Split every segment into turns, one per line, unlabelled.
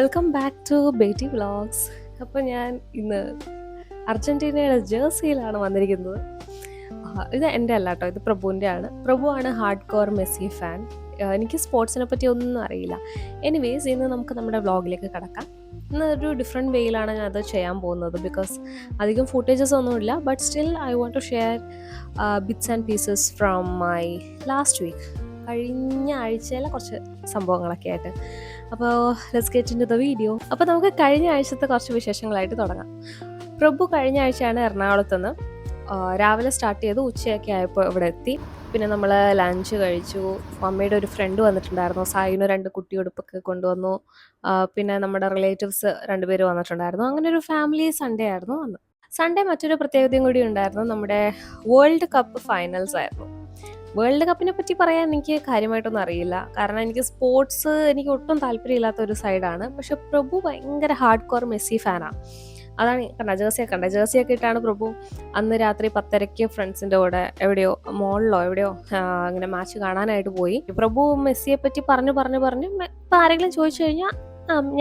Welcome back to Betty vlogs. അപ്പോൾ ഞാൻ ഇന്ന് അർജൻറ്റീനയുടെ ജേഴ്സിയിലാണ് വന്നിരിക്കുന്നത്. ഇത് എൻ്റെ അല്ല കേട്ടോ, ഇത് പ്രഭുവിൻ്റെ ആണ്. പ്രഭുവാണ് ഹാർഡ് കോർ മെസ്സി ഫാൻ. എനിക്ക് സ്പോർട്സിനെ പറ്റി ഒന്നും അറിയില്ല. എനിവേസ് ഇന്ന് നമുക്ക് നമ്മുടെ വ്ളോഗിലേക്ക് കടക്കാം. ഇന്ന് ഒരു ഡിഫറെൻറ്റ് വേയിലാണ് ഞാൻ അത് ചെയ്യാൻ പോകുന്നത്. ബിക്കോസ് അധികം ഫുട്ടേജസ് ഒന്നുമില്ല, but still I want to share bits and pieces from my last week, കഴിഞ്ഞ ആഴ്ചയിലെ കുറച്ച് സംഭവങ്ങളൊക്കെ ആയിട്ട്. അപ്പോൾ let's get into the video. അപ്പോൾ നമുക്ക് കഴിഞ്ഞ ആഴ്ചത്തെ കുറച്ച് വിശേഷങ്ങളായിട്ട് തുടങ്ങാം. പ്രഭു കഴിഞ്ഞ ആഴ്ചയാണ് എറണാകുളത്തുനിന്ന് രാവിലെ സ്റ്റാർട്ട് ചെയ്ത് ഉച്ചയൊക്കെ ആയപ്പോൾ ഇവിടെ എത്തി. പിന്നെ നമ്മൾ ലഞ്ച് കഴിച്ചു. മമ്മിയുടെ ഒരു ഫ്രണ്ട് വന്നിട്ടുണ്ടായിരുന്നു, സായിന് 2 കുട്ടിയുടുപ്പൊക്കെ കൊണ്ടുവന്നു. പിന്നെ നമ്മുടെ റിലേറ്റീവ്സ് 2 പേര് വന്നിട്ടുണ്ടായിരുന്നു. അങ്ങനെ ഒരു ഫാമിലി സൺഡേ ആയിരുന്നു അന്ന്. സൺഡേ മറ്റൊരു പ്രത്യേകതയും കൂടി ഉണ്ടായിരുന്നു, നമ്മുടെ വേൾഡ് കപ്പ് ഫൈനൽസ് ആയിരുന്നു. വേൾഡ് കപ്പിനെ പറ്റി പറയാൻ എനിക്ക് കാര്യമായിട്ടൊന്നും അറിയില്ല, കാരണം എനിക്ക് സ്പോർട്സ് എനിക്ക് ഒട്ടും താല്പര്യമില്ലാത്ത ഒരു സൈഡാണ്. പക്ഷെ പ്രഭു ഭയങ്കര ഹാർഡ് കോർ മെസ്സി ഫാനാണ്. അതാണ് ജേഴ്സിയൊക്കെ ഇട്ടാണ് പ്രഭു അന്ന് രാത്രി 10:30 ഫ്രണ്ട്സിൻ്റെ കൂടെ എവിടെയോ മോളിലോ അങ്ങനെ മാച്ച് കാണാനായിട്ട് പോയി. പ്രഭു മെസ്സിയെ പറ്റി പറഞ്ഞു ഇപ്പം ആരെങ്കിലും ചോദിച്ചു കഴിഞ്ഞാൽ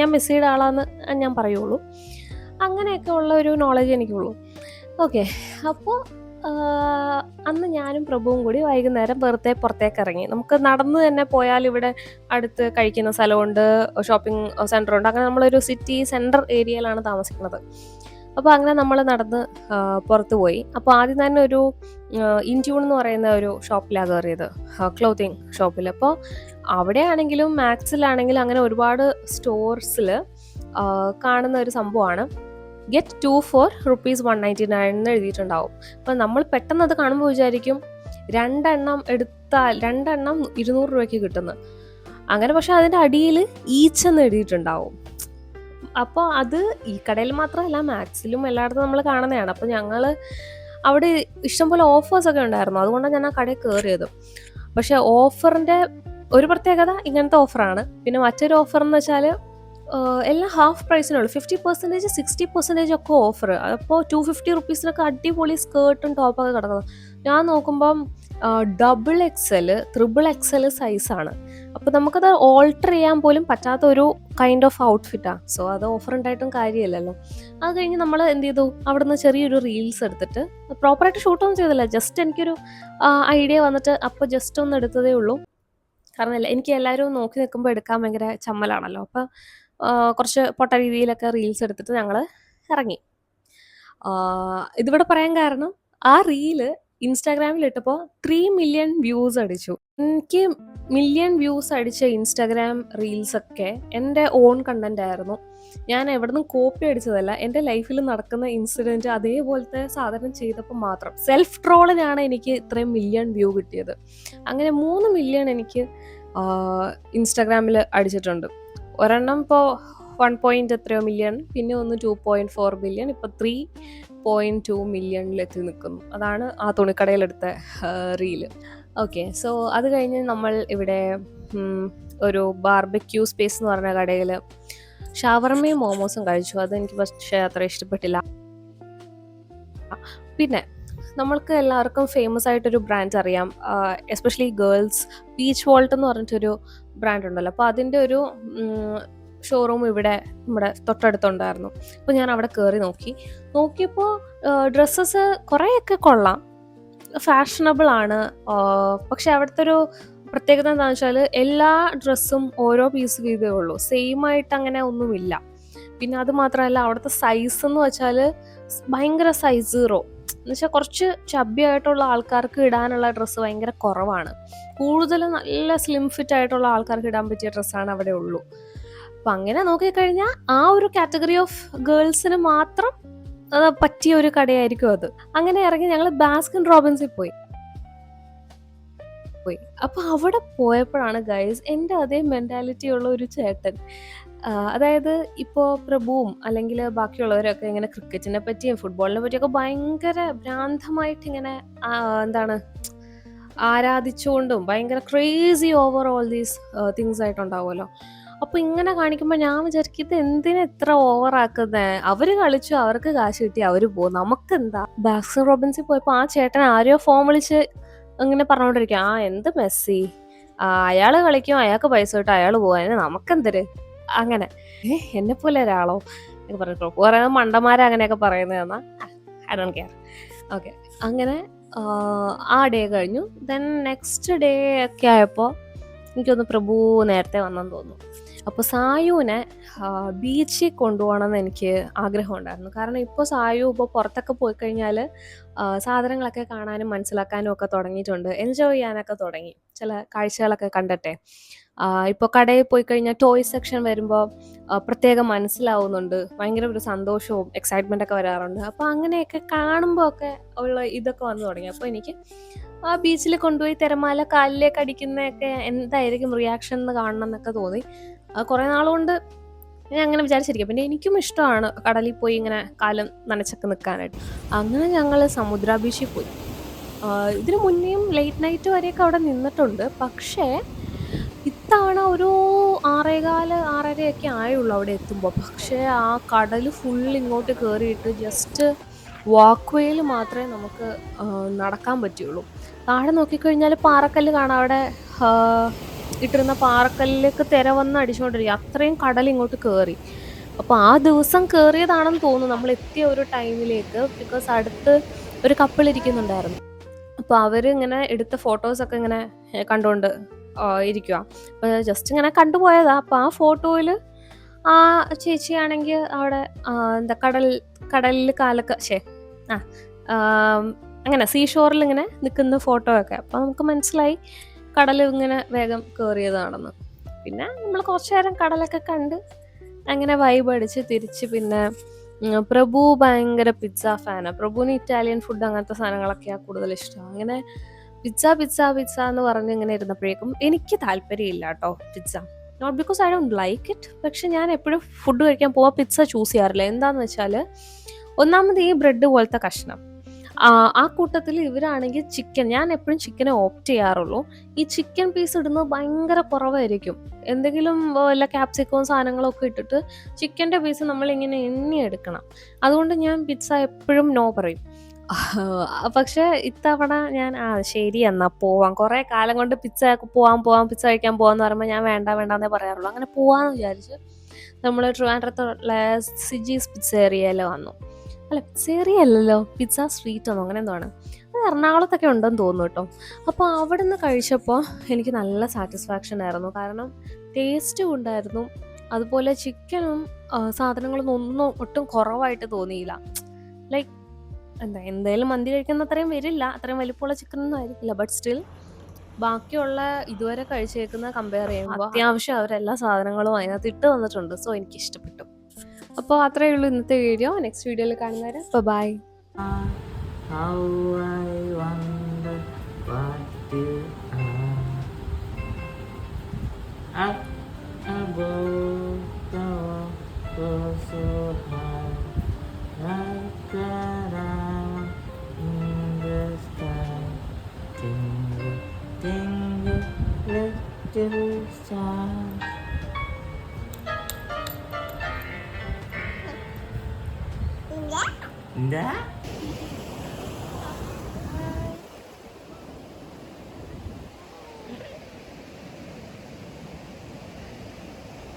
ഞാൻ മെസ്സിയുടെ ആളാന്ന് ഞാൻ പറയുള്ളൂ. അങ്ങനെയൊക്കെ ഉള്ള ഒരു നോളജ് എനിക്കുള്ളൂ. ഓക്കെ, അപ്പോൾ അന്ന് ഞാനും പ്രഭുവും കൂടി വൈകുന്നേരം വെറുതെ പുറത്തേക്ക് ഇറങ്ങി. നമുക്ക് നടന്ന് തന്നെ പോയാൽ ഇവിടെ അടുത്ത് കഴിക്കുന്ന സ്ഥലമുണ്ട്, ഷോപ്പിംഗ് സെൻ്ററുണ്ട്. അങ്ങനെ നമ്മളൊരു സിറ്റി സെൻറ്റർ ഏരിയയിലാണ് താമസിക്കുന്നത്. അപ്പോൾ അങ്ങനെ നമ്മൾ നടന്ന് പുറത്ത് പോയി. അപ്പോൾ ആദ്യം തന്നെ ഒരു ഇൻറ്റ്യൂൺ എന്ന് പറയുന്ന ഒരു ഷോപ്പിലാണ് കയറിയത്, ക്ലോത്തിങ് ഷോപ്പിൽ. അപ്പോൾ അവിടെയാണെങ്കിലും മാക്സിലാണെങ്കിലും അങ്ങനെ ഒരുപാട് സ്റ്റോർസിൽ കാണുന്ന ഒരു സംഭവമാണ് ഗെറ്റ് 2 for ₹199 എന്ന് എഴുതിയിട്ടുണ്ടാവും. അപ്പം നമ്മൾ പെട്ടെന്ന് അത് കാണുമ്പോൾ വിചാരിക്കും 2 എണ്ണം എടുത്താൽ 2 എണ്ണം 200 രൂപയ്ക്ക് കിട്ടുന്നു അങ്ങനെ. പക്ഷെ അതിൻ്റെ അടിയിൽ ഈച്ച് എന്ന് എഴുതിയിട്ടുണ്ടാവും. അപ്പോൾ അത് ഈ കടയിൽ മാത്രമല്ല, മാക്സിലും എല്ലായിടത്തും നമ്മൾ കാണുന്നതാണ്. അപ്പോൾ ഞങ്ങൾ അവിടെ ഇഷ്ടംപോലെ ഓഫേഴ്സൊക്കെ ഉണ്ടായിരുന്നു, അതുകൊണ്ടാണ് ഞാൻ ആ കടയിൽ കയറിയത്. പക്ഷേ ഓഫറിൻ്റെ ഒരു പ്രത്യേകത ഇങ്ങനത്തെ ഓഫറാണ്. പിന്നെ മറ്റൊരു ഓഫർ എന്ന് വെച്ചാൽ എല്ലാം ഹാഫ് പ്രൈസിനുള്ളൂ, 50%, 60% ഒക്കെ ഓഫർ. അപ്പോൾ 250 റുപ്പീസിനൊക്കെ അടിപൊളി സ്കേർട്ടും ടോപ്പൊക്കെ കിടക്കുന്നത്. ഞാൻ നോക്കുമ്പം XXL, XXL സൈസാണ്. അപ്പോൾ നമുക്കത് ഓൾട്ടർ ചെയ്യാൻ പോലും പറ്റാത്ത ഒരു കൈൻഡ് ഓഫ് ഔട്ട്ഫിറ്റാണ്. സോ അത് ഓഫർ ഉണ്ടായിട്ടും കാര്യമില്ലല്ലോ. അത് കഴിഞ്ഞ് നമ്മൾ എന്ത് ചെയ്തു, അവിടെ നിന്ന് ചെറിയൊരു റീൽസ് എടുത്തിട്ട്, പ്രോപ്പറായിട്ട് ഷൂട്ടൊന്നും ചെയ്തില്ല, ജസ്റ്റ് എനിക്കൊരു ഐഡിയ വന്നിട്ട് അപ്പോൾ ജസ്റ്റ് ഒന്ന് എടുത്തതേ ഉള്ളൂ. കാരണം എനിക്ക് എല്ലാവരും നോക്കി നിൽക്കുമ്പോൾ എടുക്കാൻ ഭയങ്കര ചമ്മലാണല്ലോ. അപ്പോൾ കുറച്ച് പൊട്ട രീതിയിലൊക്കെ റീൽസ് എടുത്തിട്ട് ഞങ്ങൾ ഇറങ്ങി. ഇതിവിടെ പറയാൻ കാരണം, ആ റീല് ഇൻസ്റ്റാഗ്രാമിൽ ഇട്ടപ്പോൾ 3 മില്യൺ വ്യൂസ് അടിച്ചു. എനിക്ക് മില്യൺ വ്യൂസ് അടിച്ച ഇൻസ്റ്റാഗ്രാം റീൽസൊക്കെ എൻ്റെ ഓൺ കണ്ടൻ്റ് ആയിരുന്നു. ഞാൻ എവിടെ നിന്നും കോപ്പി അടിച്ചതല്ല, എൻ്റെ ലൈഫിൽ നടക്കുന്ന ഇൻസിഡൻറ്റ് അതേപോലത്തെ സാധനം ചെയ്തപ്പോൾ മാത്രം. സെൽഫ് ട്രോളിനാണ് എനിക്ക് ഇത്രയും മില്യൺ വ്യൂ കിട്ടിയത്. അങ്ങനെ 3 മില്യൺ എനിക്ക് ഇൻസ്റ്റാഗ്രാമിൽ അടിച്ചിട്ടുണ്ട്. ഒരെണ്ണം ഇപ്പോൾ 1 മില്യൺ, പിന്നെ ഒന്ന് 2.4 മില്യൺ, ഇപ്പോൾ 3.2 മില്യണിലെത്തി നിൽക്കുന്നു. അതാണ് ആ തുണിക്കടയിലെടുത്ത റീല്. ഓക്കെ, സോ അത് കഴിഞ്ഞ് നമ്മൾ ഇവിടെ ഒരു ബാർബക്യൂ സ്പേസ് എന്ന് പറഞ്ഞ കടയിൽ ഷവർമയും മോമോസും കഴിച്ചു. അതെനിക്ക് പക്ഷേ അത്ര ഇഷ്ടപ്പെട്ടില്ല. പിന്നെ നമ്മൾക്ക് എല്ലാവർക്കും ഫേമസ് ആയിട്ടൊരു ബ്രാൻഡ് അറിയാം, എസ്പെഷ്യലി ഗേൾസ്, പീച്ച് വോൾട്ട് എന്ന് പറഞ്ഞിട്ടൊരു ബ്രാൻഡ് ഉണ്ടല്ലോ. അപ്പോൾ അതിൻ്റെ ഒരു ഷോറൂം ഇവിടെ നമ്മുടെ തൊട്ടടുത്തുണ്ടായിരുന്നു. അപ്പോൾ ഞാൻ അവിടെ കയറി നോക്കിയപ്പോൾ ഡ്രസ്സസ് കുറേയൊക്കെ കൊള്ളാം, ഫാഷനബിൾ ആണ്. പക്ഷെ അവിടുത്തെ ഒരു പ്രത്യേകത എന്താണെന്ന് വെച്ചാൽ എല്ലാ ഡ്രസ്സും ഓരോ പീസ് വീതമേ ഉള്ളൂ, സെയിം ആയിട്ട് അങ്ങനെ ഒന്നുമില്ല. പിന്നെ അത് മാത്രമല്ല, അവിടുത്തെ സൈസ് എന്ന് വെച്ചാൽ ഭയങ്കര സൈസ് 0 എന്നുവെച്ചാൽ കുറച്ച് ചബ്ബിയായിട്ടുള്ള ആൾക്കാർക്ക് ഇടാനുള്ള ഡ്രസ്സ് ഭയങ്കര കുറവാണ്. കൂടുതലും നല്ല സ്ലിം ഫിറ്റ് ആയിട്ടുള്ള ആൾക്കാർക്ക് ഇടാൻ പറ്റിയ ഡ്രസ്സാണ് അവിടെ ഉള്ളൂ. അപ്പം അങ്ങനെ നോക്കിക്കഴിഞ്ഞാൽ ആ ഒരു കാറ്റഗറി ഓഫ് ഗേൾസിന് മാത്രം പറ്റിയ ഒരു കടയായിരിക്കും അത്. അങ്ങനെ ഇറങ്ങി ഞങ്ങൾ ബാസ്കിൻ റോബിൻസിൽ പോയി. അപ്പോൾ അവിടെ പോയപ്പോഴാണ് ഗൈസ് എൻ്റെ അതേ മെൻറ്റാലിറ്റി ഉള്ള ഒരു ചേട്ടൻ, അതായത് ഇപ്പോൾ പ്രഭുവും അല്ലെങ്കിൽ ബാക്കിയുള്ളവരൊക്കെ ഇങ്ങനെ ക്രിക്കറ്റിനെ പറ്റിയും ഫുട്ബോളിനെ പറ്റിയൊക്കെ ഭയങ്കര ഭ്രാന്തമായിട്ട് ഇങ്ങനെ എന്താണ് ആരാധിച്ചുകൊണ്ടും ഭയങ്കര crazy over all these things ആയിട്ടുണ്ടാവുമല്ലോ. അപ്പോൾ ഇങ്ങനെ കാണിക്കുമ്പോൾ ഞാൻ വിചാരിക്കും, ഇത് എന്തിനാ ഇത്ര ഓവറാക്കുന്നത്? അവർ കളിച്ചു, അവർക്ക് കാശ് കിട്ടി, അവർ പോകും, നമുക്കെന്താ? ബാസ്കിൻ റോബിൻസിൽ പോയപ്പോൾ ആ ചേട്ടൻ ആരെയോ ഫോൺ വിളിച്ച് ഇങ്ങനെ പറഞ്ഞുകൊണ്ടിരിക്കുക, എന്ത് മെസ്സി, അയാൾ കളിക്കും, അയാൾക്ക് പൈസ കിട്ടും, അയാൾ പോകാൻ, നമുക്കെന്തര്? അങ്ങനെ എന്നെ പോലെ ഒരാളോ എന്നൊക്കെ പറഞ്ഞിട്ടോ കുറേ മണ്ടന്മാരെ അങ്ങനെയൊക്കെ പറയുന്നതെന്നാ ഐ ഡോണ്ട് കെയർ. ഓക്കെ, അങ്ങനെ ആ ഡേ കഴിഞ്ഞു. ദെൻ നെക്സ്റ്റ് ഡേ ഒക്കെ ആയപ്പോൾ എനിക്കൊന്ന് പ്രഭു നേരത്തെ വന്നെന്ന് തോന്നുന്നു. അപ്പോൾ സായുവിനെ ബീച്ചിൽ കൊണ്ടുപോകണമെന്ന് എനിക്ക് ആഗ്രഹമുണ്ടായിരുന്നു. കാരണം ഇപ്പോൾ സായു ഇപ്പോൾ പുറത്തൊക്കെ പോയി കഴിഞ്ഞാൽ സാധനങ്ങളൊക്കെ കാണാനും മനസ്സിലാക്കാനും ഒക്കെ തുടങ്ങിയിട്ടുണ്ട്, എൻജോയ് ചെയ്യാനൊക്കെ തുടങ്ങി, ചില കാഴ്ചകളൊക്കെ കണ്ടിട്ടെ. ഇപ്പോൾ കടയിൽ പോയി കഴിഞ്ഞാൽ ടോയ് സെക്ഷൻ വരുമ്പോൾ പ്രത്യേകം മനസ്സിലാവുന്നുണ്ട്, ഭയങ്കര ഒരു സന്തോഷവും എക്സൈറ്റ്മെൻ്റ് ഒക്കെ വരാറുണ്ട്. അപ്പോൾ അങ്ങനെയൊക്കെ കാണുമ്പോൾ ഒക്കെ ഉള്ള ഇതൊക്കെ വന്നു തുടങ്ങി. അപ്പോൾ എനിക്ക് ആ ബീച്ചിൽ കൊണ്ടുപോയി തിരമാല കാലിലേക്ക് അടിക്കുന്നതൊക്കെ എന്തായിരിക്കും റിയാക്ഷൻ എന്ന് കാണണം എന്നൊക്കെ തോന്നി. കുറേ നാളുകൊണ്ട് ഞാൻ അങ്ങനെ വിചാരിച്ചിരിക്കും. പിന്നെ എനിക്കും ഇഷ്ടമാണ് കടലിൽ പോയി ഇങ്ങനെ കാലം നനച്ചൊക്കെ നിൽക്കാനായിട്ട്. അങ്ങനെ ഞങ്ങൾ സമുദ്ര ബീച്ചിൽ പോയി. ഇതിനു മുന്നേയും ലേറ്റ് നൈറ്റ് വരെയൊക്കെ അവിടെ നിന്നിട്ടുണ്ട്. പക്ഷേ ഇത്തവണ ഒരു 6:15 6:30 ആയുള്ളൂ അവിടെ എത്തുമ്പോൾ. പക്ഷേ ആ കടൽ ഫുൾ ഇങ്ങോട്ട് കയറിയിട്ട് ജസ്റ്റ് വാക്ക് വേയിൽ മാത്രമേ നമുക്ക് നടക്കാൻ പറ്റുള്ളൂ. താഴെ നോക്കിക്കഴിഞ്ഞാൽ പാറക്കല്ല് കാണാം. അവിടെ ഇട്ടിരുന്ന പാറക്കല്ലിലേക്ക് തിര വന്ന് അടിച്ചുകൊണ്ടിരിക്കുക, അത്രയും കടൽ ഇങ്ങോട്ട് കയറി. അപ്പോൾ ആ ദിവസം കയറിയതാണെന്ന് തോന്നുന്നു നമ്മൾ എത്തിയ ഒരു ടൈമിലേക്ക്. ബിക്കോസ് അടുത്ത് ഒരു കപ്പിൾ ഇരിക്കുന്നുണ്ടായിരുന്നു. അപ്പോൾ അവർ ഇങ്ങനെ എടുത്ത ഫോട്ടോസൊക്കെ ഇങ്ങനെ കണ്ടുകൊണ്ട് ഇരിക്കുക. അപ്പോൾ ജസ്റ്റ് ഇങ്ങനെ കണ്ടുപോയതാ. അപ്പോൾ ആ ഫോട്ടോയിൽ ആ ചേച്ചിയാണെങ്കിൽ അവിടെ എന്താ കടലിൽ കാലൊക്കെ അങ്ങനെ സീഷോറിൽ ഇങ്ങനെ നിൽക്കുന്ന ഫോട്ടോ ഒക്കെ. അപ്പോൾ നമുക്ക് മനസ്സിലായി കടൽ ഇങ്ങനെ വേഗം കയറിയതാണെന്ന്. പിന്നെ നമ്മൾ കുറച്ച് നേരം കടലൊക്കെ കണ്ട് അങ്ങനെ വൈബ് അടിച്ച് തിരിച്ച് പിന്നെ പ്രഭു ഭയങ്കര പിസ്സ ഫാനാണ്. പ്രഭുവിന് ഇറ്റാലിയൻ ഫുഡ് അങ്ങനത്തെ സാധനങ്ങളൊക്കെയാണ് കൂടുതൽ ഇഷ്ടം. അങ്ങനെ പിസ്സ പിസ്സ പിസ്സ എന്ന് പറഞ്ഞ് ഇങ്ങനെ ഇരുന്നപ്പോഴേക്കും എനിക്ക് താല്പര്യമില്ല കേട്ടോ pizza. Not because I don't like it, പക്ഷെ ഞാൻ എപ്പോഴും ഫുഡ് കഴിക്കാൻ പോവാൻ പിസ്സ ചൂസ് ചെയ്യാറില്ല. എന്താന്ന് വെച്ചാൽ ഒന്നാമത് ഈ ബ്രെഡ് പോലത്തെ കഷ്ണം, ആ കൂട്ടത്തിൽ ഇവരാണെങ്കിൽ ചിക്കൻ, ഞാൻ എപ്പോഴും ചിക്കനെ ഓപ്റ്റ് ചെയ്യാറുള്ളൂ. ഈ ചിക്കൻ പീസ് ഇടുന്നത് ഭയങ്കര കുറവായിരിക്കും. എന്തെങ്കിലും വല്ല ക്യാപ്സിക്കവും സാധനങ്ങളൊക്കെ ഇട്ടിട്ട് ചിക്കൻ്റെ പീസ് നമ്മളിങ്ങനെ എണ്ണിയെടുക്കണം. അതുകൊണ്ട് ഞാൻ പിസ്സ എപ്പോഴും നോ പറയും. പക്ഷേ ഇത്തവണ ഞാൻ ശരി എന്നാൽ പോവാം, കുറേ കാലം കൊണ്ട് പിസ്സ പിസ്സ കഴിക്കാൻ പോവാന്ന് പറയുമ്പോൾ ഞാൻ വേണ്ടെന്നേ പറയാറുള്ളൂ. അങ്ങനെ പോവാന്ന് വിചാരിച്ച് നമ്മൾ ട്രിവാൻഡ്രത്തുള്ള സിജീസ് പിസ്സേറിയയിൽ വന്നു. അല്ല, പിസ്സേറിയ അല്ലല്ലോ, പിസ്സ സ്ട്രീറ്റ് എന്നോ അങ്ങനെ എന്തോ ആണ്. അത് എറണാകുളത്തൊക്കെ ഉണ്ടെന്ന് തോന്നുന്നു കേട്ടോ. അപ്പോൾ അവിടെ നിന്ന് കഴിച്ചപ്പോൾ എനിക്ക് നല്ല സാറ്റിസ്ഫാക്ഷൻ ആയിരുന്നു. കാരണം ടേസ്റ്റും ഉണ്ടായിരുന്നു, അതുപോലെ ചിക്കനും സാധനങ്ങളൊന്നും ഒന്നും ഒട്ടും കുറവായിട്ട് തോന്നിയില്ല. ലൈക്ക് എന്തായാലും മന്തി കഴിക്കുന്ന അത്രയും വരില്ല, അത്രയും വലിപ്പമുള്ള ചിക്കനൊന്നും ആയിരിക്കില്ല. ബട്ട് സ്റ്റിൽ ബാക്കിയുള്ള ഇതുവരെ കഴിച്ചേക്കുന്ന കമ്പയർ ചെയ്യുമ്പോൾ അത്യാവശ്യം അവരെല്ലാ സാധനങ്ങളും അതിനകത്ത് ഇട്ട് തന്നിട്ടുണ്ട്. സോ എനിക്ക് ഇഷ്ടപ്പെട്ടു. അപ്പോൾ അത്രയേ ഉള്ളൂ ഇന്നത്തെ വീഡിയോ. നെക്സ്റ്റ് വീഡിയോയിൽ കാണുന്നവരെ by.
How I wonder what you are up above the world so high, like a diamond in the sky. Tingle, tingle, little stars. എന്താ